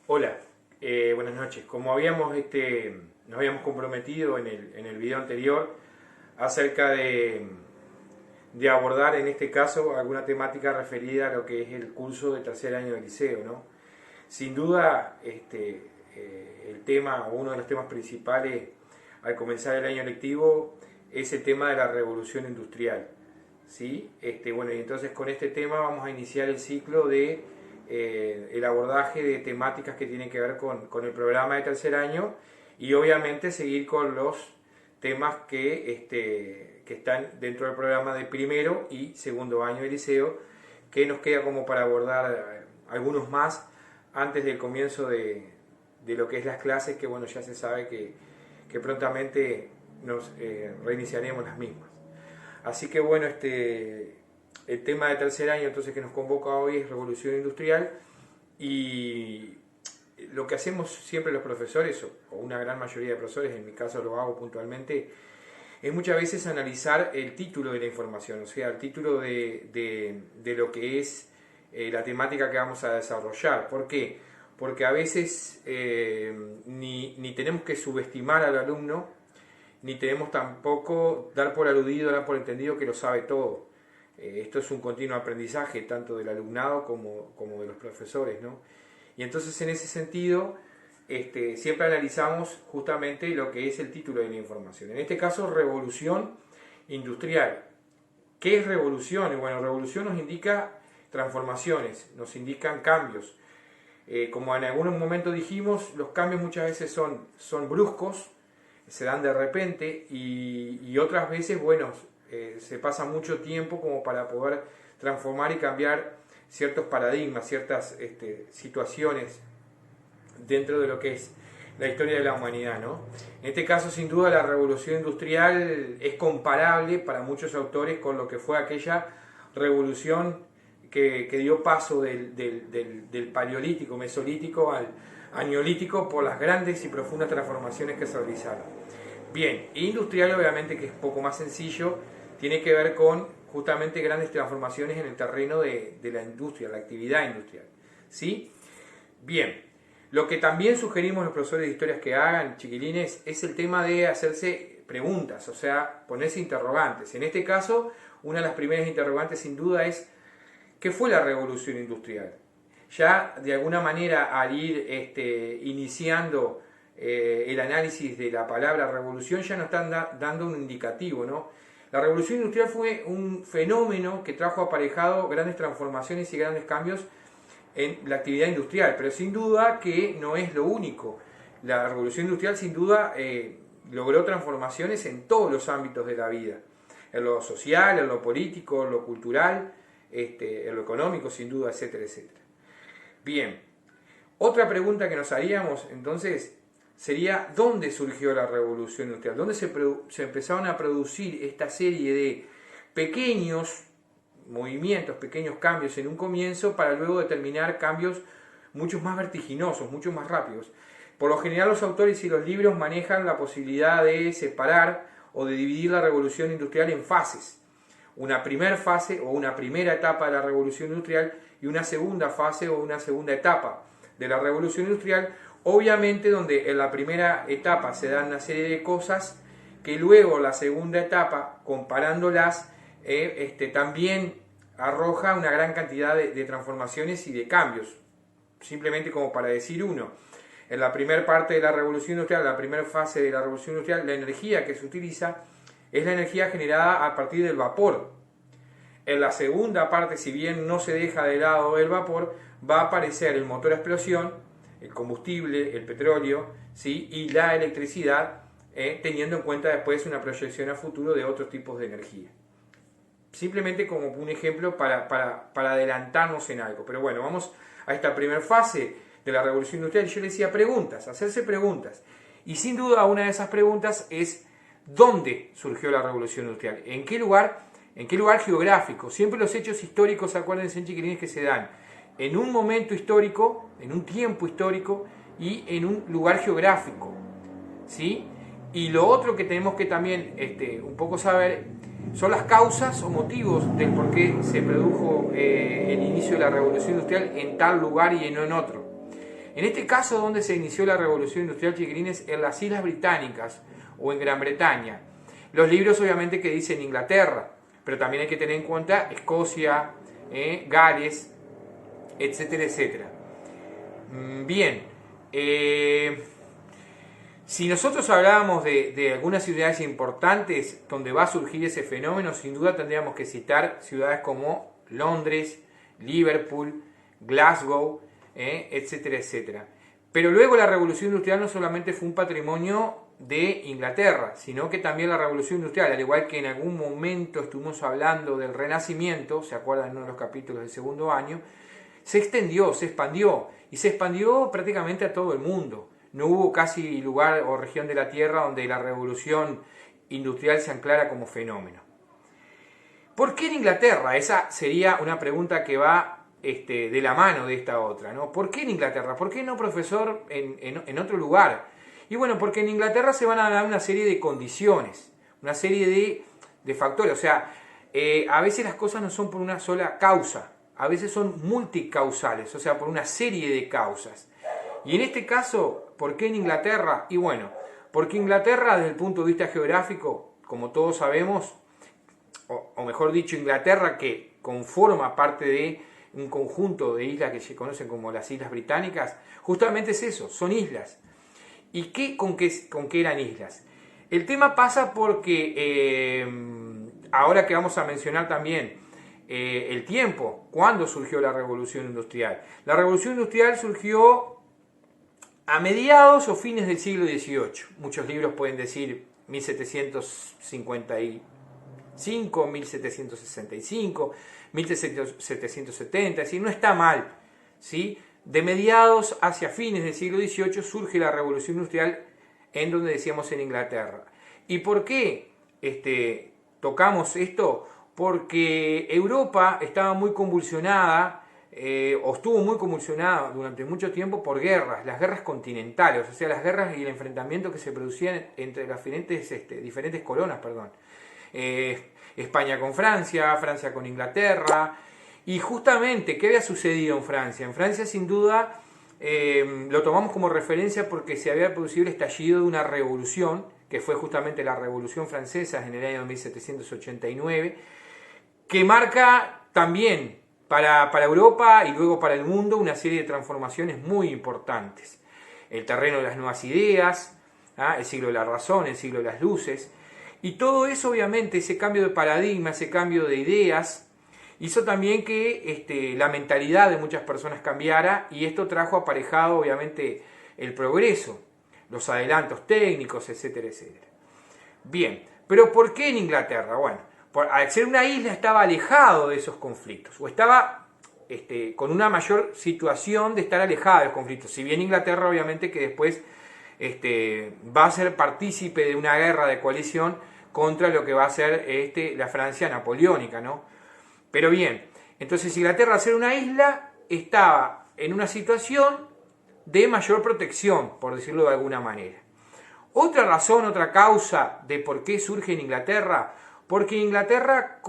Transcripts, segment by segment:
Hola, buenas noches. Como nos habíamos comprometido en el video anterior acerca de abordar en este caso alguna temática referida a lo que es el curso de tercer año de liceo, ¿no? Sin duda, el tema o uno de los temas principales al comenzar el año lectivo es el tema de la revolución industrial, ¿sí? Bueno, y entonces con este tema vamos a iniciar el ciclo de el abordaje de temáticas que tienen que ver con el programa de tercer año y obviamente seguir con los temas que están dentro del programa de primero y segundo año de liceo, que nos queda como para abordar algunos más antes del comienzo de lo que es las clases, que bueno, ya se sabe que prontamente nos reiniciaremos las mismas. Así que bueno, el tema de tercer año entonces que nos convoca hoy es revolución industrial, y lo que hacemos siempre los profesores, o una gran mayoría de profesores, en mi caso lo hago puntualmente, es muchas veces analizar el título de la información, o sea, el título de lo que es la temática que vamos a desarrollar. ¿Por qué? Porque a veces ni tenemos que subestimar al alumno, ni tenemos tampoco dar por aludido, dar por entendido que lo sabe todo. Esto es un continuo aprendizaje tanto del alumnado como de los profesores, ¿no? Y entonces en ese sentido siempre analizamos justamente lo que es el título de la información. En este caso, revolución industrial. ¿Qué es revolución? Y bueno, revolución nos indica transformaciones, nos indican cambios. Como en algún momento dijimos, los cambios muchas veces son bruscos, se dan de repente, y otras veces, bueno, se pasa mucho tiempo como para poder transformar y cambiar ciertos paradigmas, ciertas situaciones dentro de lo que es la historia de la humanidad, ¿no? En este caso, sin duda, la revolución industrial es comparable para muchos autores con lo que fue aquella revolución que dio paso del paleolítico, mesolítico al neolítico, por las grandes y profundas transformaciones que se realizaron. Bien, industrial obviamente, que es poco más sencillo, tiene que ver con justamente grandes transformaciones en el terreno de la industria, la actividad industrial, ¿sí? Bien, lo que también sugerimos a los profesores de historias que hagan, chiquilines, es el tema de hacerse preguntas, o sea, ponerse interrogantes. En este caso, una de las primeras interrogantes sin duda es: ¿qué fue la revolución industrial? Ya de alguna manera, al ir iniciando el análisis de la palabra revolución, ya nos están dando un indicativo, ¿no? La revolución industrial fue un fenómeno que trajo aparejado grandes transformaciones y grandes cambios en la actividad industrial, pero sin duda que no es lo único. La revolución industrial sin duda logró transformaciones en todos los ámbitos de la vida, en lo social, en lo político, en lo cultural, en lo económico, sin duda, etcétera, etcétera. Bien, otra pregunta que nos haríamos entonces sería: ¿dónde surgió la revolución industrial? ¿Dónde se empezaron a producir esta serie de pequeños movimientos, pequeños cambios en un comienzo, para luego determinar cambios mucho más vertiginosos, mucho más rápidos? Por lo general, los autores y los libros manejan la posibilidad de separar o de dividir la revolución industrial en fases. Una primera fase o una primera etapa de la revolución industrial y una segunda fase o una segunda etapa de la revolución industrial. Obviamente, donde en la primera etapa se dan una serie de cosas que luego la segunda etapa, comparándolas, también arroja una gran cantidad de transformaciones y de cambios. Simplemente como para decir uno: en la primera parte de la revolución industrial, la primera fase de la revolución industrial, la energía que se utiliza es la energía generada a partir del vapor. En la segunda parte, si bien no se deja de lado el vapor, va a aparecer el motor a explosión, el combustible, el petróleo, ¿sí? Y la electricidad, teniendo en cuenta después una proyección a futuro de otros tipos de energía. Simplemente como un ejemplo para adelantarnos en algo. Pero bueno, vamos a esta primera fase de la revolución industrial. Yo les decía preguntas, hacerse preguntas. Y sin duda una de esas preguntas es: ¿dónde surgió la revolución industrial? ¿En qué lugar? ¿En qué lugar geográfico? Siempre los hechos históricos, acuérdense, chiquilines, que se dan en un momento histórico, en un tiempo histórico y en un lugar geográfico, ¿sí? Y lo otro que tenemos que también un poco saber son las causas o motivos del por qué se produjo el inicio de la revolución industrial en tal lugar y no en otro. En este caso, donde se inició la revolución industrial, chiquilines, en las Islas Británicas o en Gran Bretaña. Los libros obviamente que dicen Inglaterra, pero también hay que tener en cuenta Escocia, Gales, etcétera, etcétera. Bien, si nosotros hablábamos de algunas ciudades importantes donde va a surgir ese fenómeno, sin duda tendríamos que citar ciudades como Londres, Liverpool, Glasgow, etcétera, etcétera. Pero luego la revolución industrial no solamente fue un patrimonio de Inglaterra, sino que también la revolución industrial, al igual que en algún momento estuvimos hablando del Renacimiento, se acuerdan en uno de los capítulos del segundo año, se extendió, se expandió, y se expandió prácticamente a todo el mundo. No hubo casi lugar o región de la Tierra donde la revolución industrial se anclara como fenómeno. ¿Por qué en Inglaterra? Esa sería una pregunta que va de la mano de esta otra, ¿no? ¿Por qué en Inglaterra? ¿Por qué no, profesor, en otro lugar? Y bueno, porque en Inglaterra se van a dar una serie de condiciones, una serie de factores. O sea, a veces las cosas no son por una sola causa, a veces son multicausales, o sea, por una serie de causas. Y en este caso, ¿por qué en Inglaterra? Y bueno, porque Inglaterra, desde el punto de vista geográfico, como todos sabemos, o mejor dicho, Inglaterra, que conforma parte de un conjunto de islas que se conocen como las Islas Británicas, justamente es eso, son islas. ¿Y con qué eran islas? El tema pasa porque, ahora que vamos a mencionar también el tiempo, ¿cuándo surgió la Revolución Industrial? La Revolución Industrial surgió a mediados o fines del siglo XVIII. Muchos libros pueden decir 1755, 1765, 1770, es decir, no está mal, ¿sí? De mediados hacia fines del siglo XVIII surge la Revolución Industrial, en donde decíamos en Inglaterra. ¿Y por qué tocamos esto? Porque Europa estaba muy convulsionada, o estuvo muy convulsionada durante mucho tiempo por guerras, las guerras continentales, o sea, las guerras y el enfrentamiento que se producían entre las diferentes colonas, perdón. España con Francia, Francia con Inglaterra. Y justamente, ¿qué había sucedido en Francia? En Francia, sin duda, lo tomamos como referencia porque se había producido el estallido de una revolución, que fue justamente la Revolución Francesa en el año 1789, que marca también para Europa y luego para el mundo una serie de transformaciones muy importantes. El terreno de las nuevas ideas, el siglo de la razón, el siglo de las luces, y todo eso, obviamente, ese cambio de paradigma, ese cambio de ideas, hizo también que la mentalidad de muchas personas cambiara, y esto trajo aparejado, obviamente, el progreso, los adelantos técnicos, etcétera, etcétera. Bien, pero ¿por qué en Inglaterra? Bueno, al ser una isla estaba alejado de esos conflictos, o estaba con una mayor situación de estar alejada de los conflictos, si bien Inglaterra, obviamente, que después va a ser partícipe de una guerra de coalición contra lo que va a ser la Francia napoleónica, ¿no? Pero bien, entonces Inglaterra, al ser una isla, estaba en una situación de mayor protección, por decirlo de alguna manera. Otra razón, otra causa de por qué surge en Inglaterra, porque Inglaterra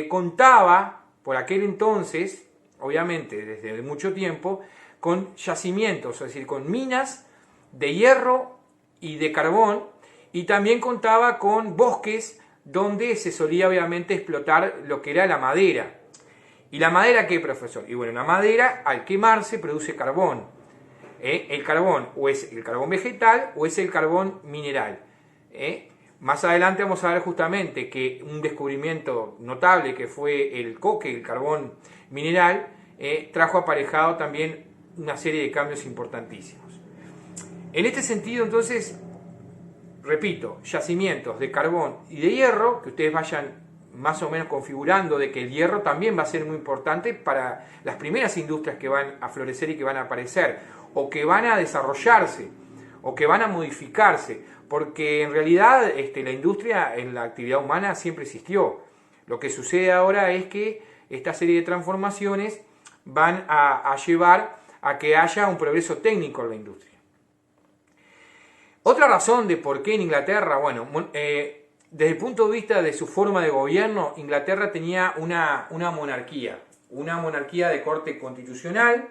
contaba, por aquel entonces, obviamente desde mucho tiempo, con yacimientos, es decir, con minas de hierro y de carbón, y también contaba con bosques donde se solía obviamente explotar lo que era la madera. ¿Y la madera qué, profesor? Y bueno, la madera al quemarse produce carbón. El carbón o es el carbón vegetal o es el carbón mineral. Más adelante vamos a ver justamente que un descubrimiento notable que fue el coque, el carbón mineral, trajo aparejado también una serie de cambios importantísimos. En este sentido, entonces, repito, yacimientos de carbón y de hierro, que ustedes vayan más o menos configurando de que el hierro también va a ser muy importante para las primeras industrias que van a florecer y que van a aparecer, o que van a desarrollarse, o que van a modificarse, porque en realidad la industria en la actividad humana siempre existió. Lo que sucede ahora es que esta serie de transformaciones van a llevar a que haya un progreso técnico en la industria. Otra razón de por qué en Inglaterra, bueno, desde el punto de vista de su forma de gobierno, Inglaterra tenía una monarquía de corte constitucional,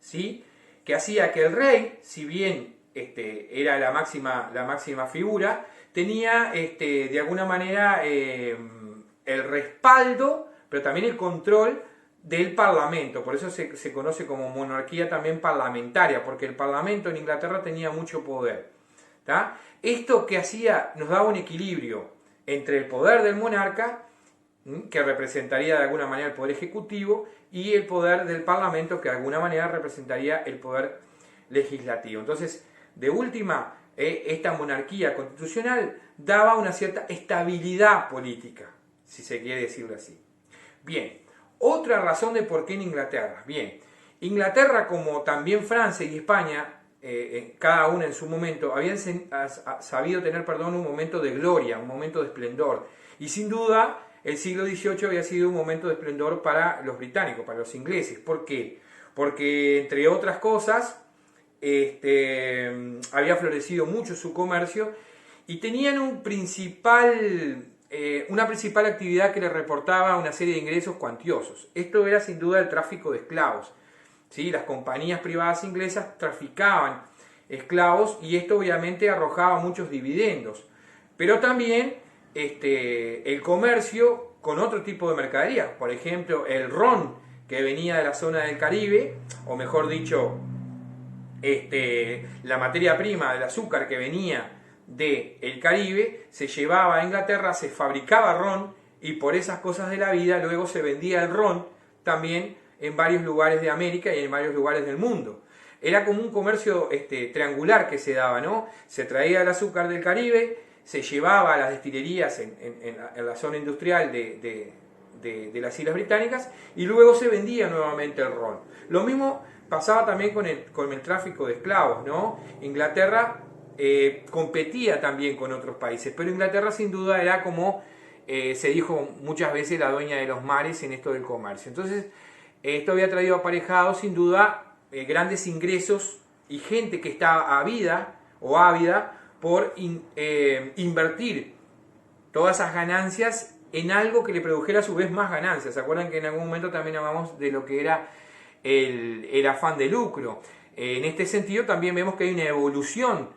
¿sí? que hacía que el rey, si bien era la máxima figura, tenía de alguna manera el respaldo, pero también el control del parlamento. Por eso se conoce como monarquía también parlamentaria, porque el parlamento en Inglaterra tenía mucho poder. ¿Tá? Esto que hacía nos daba un equilibrio entre el poder del monarca, que representaría de alguna manera el poder ejecutivo, y el poder del parlamento, que de alguna manera representaría el poder legislativo. Entonces, de última, esta monarquía constitucional daba una cierta estabilidad política, si se quiere decirlo así. Bien, otra razón de por qué en Inglaterra. Bien, Inglaterra, como también Francia y España, cada una en su momento, habían sabido tener, un momento de gloria, un momento de esplendor. Y sin duda, el siglo XVIII había sido un momento de esplendor para los británicos, para los ingleses. ¿Por qué? Porque, entre otras cosas, había florecido mucho su comercio y tenían una principal actividad que les reportaba una serie de ingresos cuantiosos. Esto era sin duda el tráfico de esclavos. ¿Sí? Las compañías privadas inglesas traficaban esclavos y esto obviamente arrojaba muchos dividendos. Pero también el comercio con otro tipo de mercadería. Por ejemplo, el ron que venía de la zona del Caribe, o mejor dicho, la materia prima del azúcar que venía del Caribe, se llevaba a Inglaterra, se fabricaba ron y por esas cosas de la vida luego se vendía el ron también en varios lugares de América y en varios lugares del mundo. Era como un comercio triangular que se daba, ¿no? Se traía el azúcar del Caribe, se llevaba a las destilerías en la zona industrial de las Islas Británicas y luego se vendía nuevamente el ron. Lo mismo pasaba también con el tráfico de esclavos, ¿no? Inglaterra competía también con otros países, pero Inglaterra sin duda era como se dijo muchas veces la dueña de los mares en esto del comercio. Entonces, esto había traído aparejado sin duda grandes ingresos y gente que estaba ávida por invertir todas esas ganancias en algo que le produjera a su vez más ganancias. ¿Se acuerdan que en algún momento también hablamos de lo que era el afán de lucro? En este sentido también vemos que hay una evolución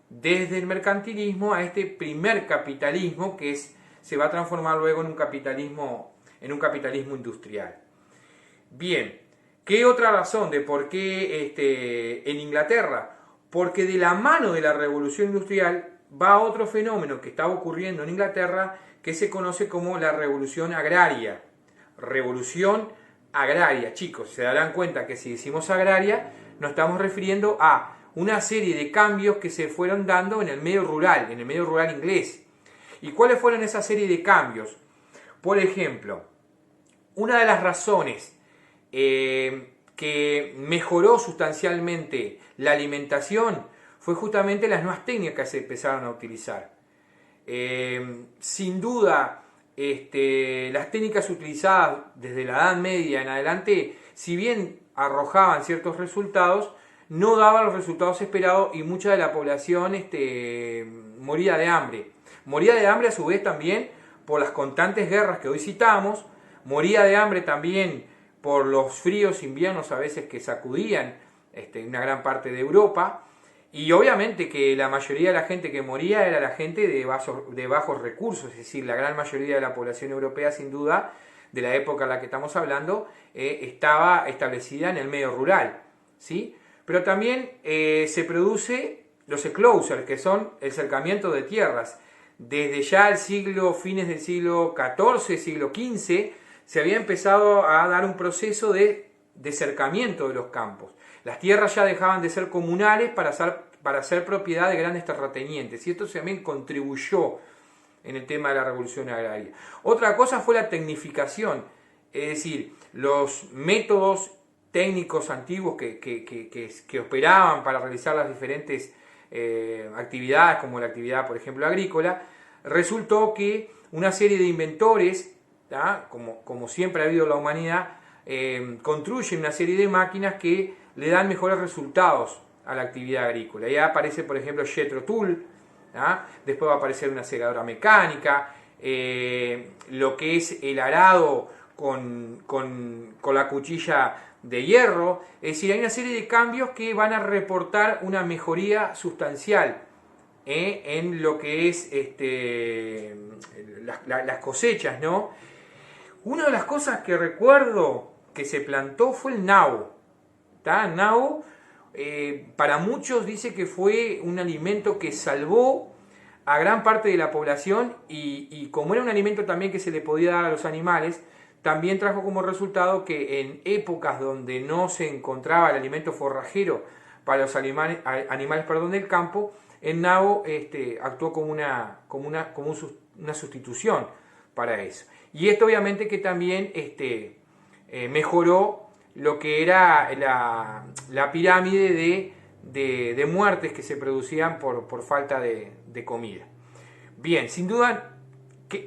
desde el mercantilismo a este primer capitalismo que se va a transformar luego en un capitalismo industrial. Bien, ¿qué otra razón de por qué en Inglaterra? Porque de la mano de la revolución industrial va otro fenómeno que estaba ocurriendo en Inglaterra que se conoce como la revolución agraria. Revolución agraria, chicos, se darán cuenta que si decimos agraria nos estamos refiriendo a una serie de cambios que se fueron dando en el medio rural inglés. ¿Y cuáles fueron esa serie de cambios? Por ejemplo, una de las razones que mejoró sustancialmente la alimentación fue justamente las nuevas técnicas que se empezaron a utilizar. Sin duda, las técnicas utilizadas desde la Edad Media en adelante, si bien arrojaban ciertos resultados, no daban los resultados esperados y mucha de la población moría de hambre. Moría de hambre a su vez también por las constantes guerras que hoy citamos, moría de hambre también por los fríos inviernos a veces que sacudían una gran parte de Europa, y obviamente que la mayoría de la gente que moría era la gente de bajos recursos, es decir, la gran mayoría de la población europea sin duda, de la época en la que estamos hablando, estaba establecida en el medio rural, ¿sí? Pero también se produce los enclosures, que son el cercamiento de tierras. Desde ya fines del siglo XIV, siglo XV, se había empezado a dar un proceso de cercamiento de los campos. Las tierras ya dejaban de ser comunales para ser propiedad de grandes terratenientes, y esto también contribuyó en el tema de la revolución agraria. Otra cosa fue la tecnificación, es decir, los métodos técnicos antiguos que operaban para realizar las diferentes actividades, como la actividad, por ejemplo, agrícola, resultó que una serie de inventores, como siempre ha habido en la humanidad, construyen una serie de máquinas que le dan mejores resultados a la actividad agrícola. Ya aparece, por ejemplo, Jethro Tull, después va a aparecer una segadora mecánica, lo que es el arado con la cuchilla de hierro. Es decir, hay una serie de cambios que van a reportar una mejoría sustancial en lo que es las cosechas, ¿no? Una de las cosas que recuerdo que se plantó fue el nabo. El nabo, para muchos dice que fue un alimento que salvó a gran parte de la población y como era un alimento también que se le podía dar a los animales, también trajo como resultado que en épocas donde no se encontraba el alimento forrajero para los animales del campo, el nabo actuó como una sustitución para eso. Y esto obviamente que también mejoró lo que era la pirámide de muertes que se producían por falta de comida. Bien, sin duda,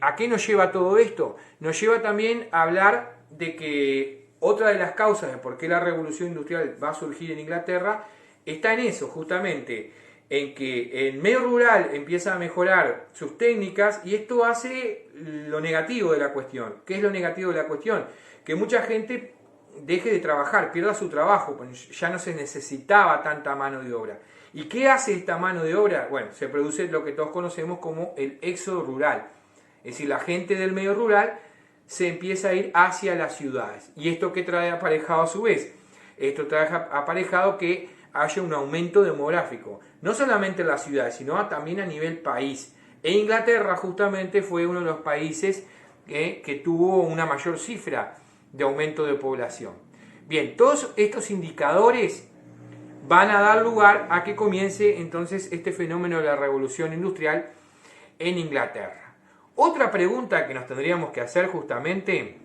¿a qué nos lleva todo esto? Nos lleva también a hablar de que otra de las causas de por qué la revolución industrial va a surgir en Inglaterra está en eso, justamente, en que el medio rural empieza a mejorar sus técnicas y esto hace lo negativo de la cuestión. ¿Qué es lo negativo de la cuestión? Que mucha gente deje de trabajar, pierda su trabajo, pues ya no se necesitaba tanta mano de obra. ¿Y qué hace esta mano de obra? Bueno, se produce lo que todos conocemos como el éxodo rural. Es decir, la gente del medio rural se empieza a ir hacia las ciudades. ¿Y esto qué trae aparejado a su vez? Esto trae aparejado que haya un aumento demográfico, no solamente en las ciudades, sino también a nivel país. E Inglaterra justamente fue uno de los países que tuvo una mayor cifra de aumento de población. Bien, todos estos indicadores van a dar lugar a que comience entonces este fenómeno de la revolución industrial en Inglaterra. Otra pregunta que nos tendríamos que hacer justamente,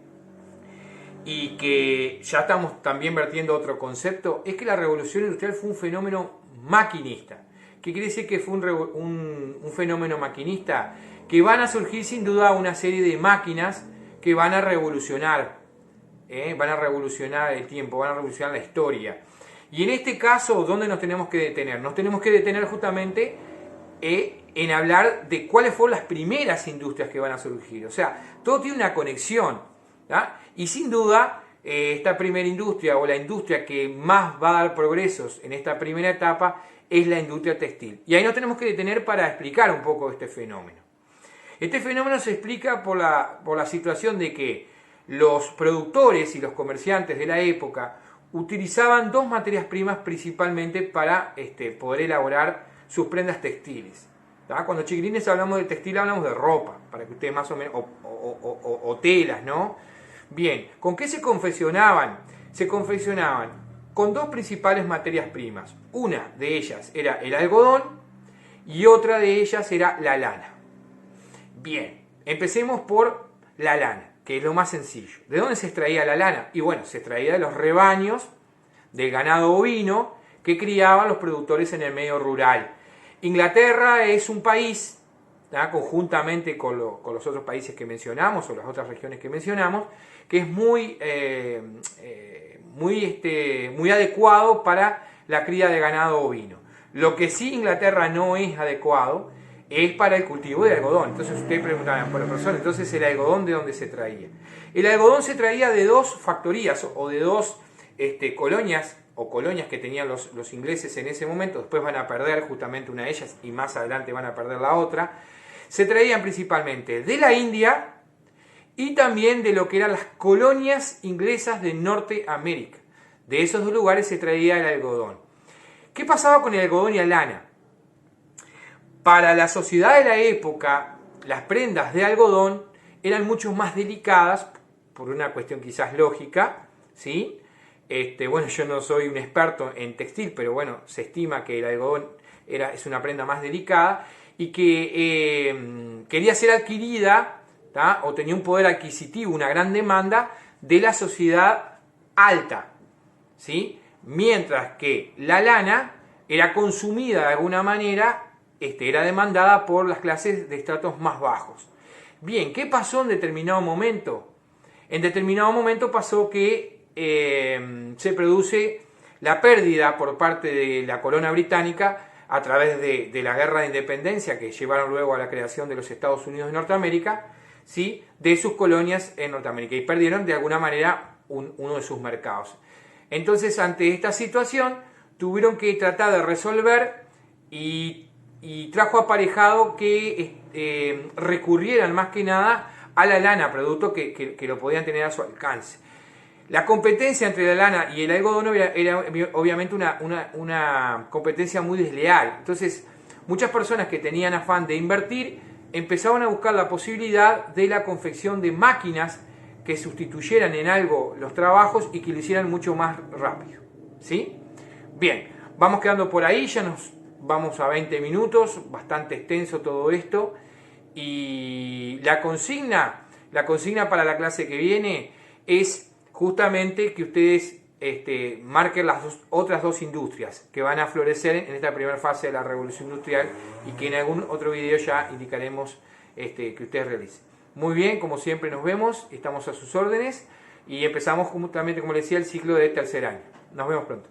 y que ya estamos también vertiendo otro concepto, es que la revolución industrial fue un fenómeno maquinista. ¿Qué quiere decir que fue un fenómeno maquinista? Que van a surgir sin duda una serie de máquinas que van a revolucionar el tiempo, van a revolucionar la historia. Y en este caso, ¿dónde nos tenemos que detener? Nos tenemos que detener justamente en hablar de cuáles fueron las primeras industrias que van a surgir. O sea, todo tiene una conexión, ¿tá? Y sin duda, esta primera industria o la industria que más va a dar progresos en esta primera etapa es la industria textil. Y ahí nos tenemos que detener para explicar un poco este fenómeno. Este fenómeno se explica por la situación de que los productores y los comerciantes de la época utilizaban dos materias primas principalmente para poder elaborar sus prendas textiles. ¿Tá? Cuando chiquilines hablamos de textil hablamos de ropa, para que ustedes más o menos, o telas, ¿no? Bien, ¿con qué se confeccionaban? Se confeccionaban con dos principales materias primas. Una de ellas era el algodón y otra de ellas era la lana. Bien, empecemos por la lana, que es lo más sencillo. ¿De dónde se extraía la lana? Y bueno, se extraía de los rebaños del ganado ovino que criaban los productores en el medio rural. Inglaterra es un país, ¿tá? Conjuntamente con los otros países que mencionamos o las otras regiones que mencionamos, que es muy adecuado para la cría de ganado ovino. Lo que sí Inglaterra no es adecuado es para el cultivo de algodón. Entonces ustedes preguntarán, por razón, entonces el algodón ¿de dónde se traía? El algodón se traía de dos factorías o de dos colonias que tenían los ingleses en ese momento. Después van a perder justamente una de ellas y más adelante van a perder la otra. Se traían principalmente de la India y también de lo que eran las colonias inglesas de Norteamérica. De esos dos lugares se traía el algodón. ¿Qué pasaba con el algodón y la lana? Para la sociedad de la época, las prendas de algodón eran mucho más delicadas, por una cuestión quizás lógica, ¿sí? Bueno, yo no soy un experto en textil, pero bueno, se estima que el algodón es una prenda más delicada y que quería ser adquirida, ¿tá? O tenía un poder adquisitivo, una gran demanda de la sociedad alta, ¿sí? Mientras que la lana era consumida de alguna manera, era demandada por las clases de estratos más bajos. Bien, ¿qué pasó en determinado momento? En determinado momento pasó que se produce la pérdida por parte de la corona británica a través de la guerra de independencia que llevaron luego a la creación de los Estados Unidos de Norteamérica. ¿sí?, de sus colonias en Norteamérica y perdieron de alguna manera uno de sus mercados. Entonces, ante esta situación, tuvieron que tratar de resolver y trajo aparejado que recurrieran más que nada a la lana, producto que lo podían tener a su alcance. La competencia entre la lana y el algodón era obviamente una competencia muy desleal. Entonces, muchas personas que tenían afán de invertir empezaban a buscar la posibilidad de la confección de máquinas que sustituyeran en algo los trabajos y que lo hicieran mucho más rápido. ¿Sí? Bien, vamos quedando por ahí, ya nos vamos a 20 minutos, bastante extenso todo esto. Y la consigna para la clase que viene es justamente que ustedes marquen las otras dos industrias que van a florecer en esta primera fase de la revolución industrial y que en algún otro video ya indicaremos que ustedes realicen. Muy bien, como siempre nos vemos, estamos a sus órdenes y empezamos justamente, como les decía, el ciclo de tercer año. Nos vemos pronto.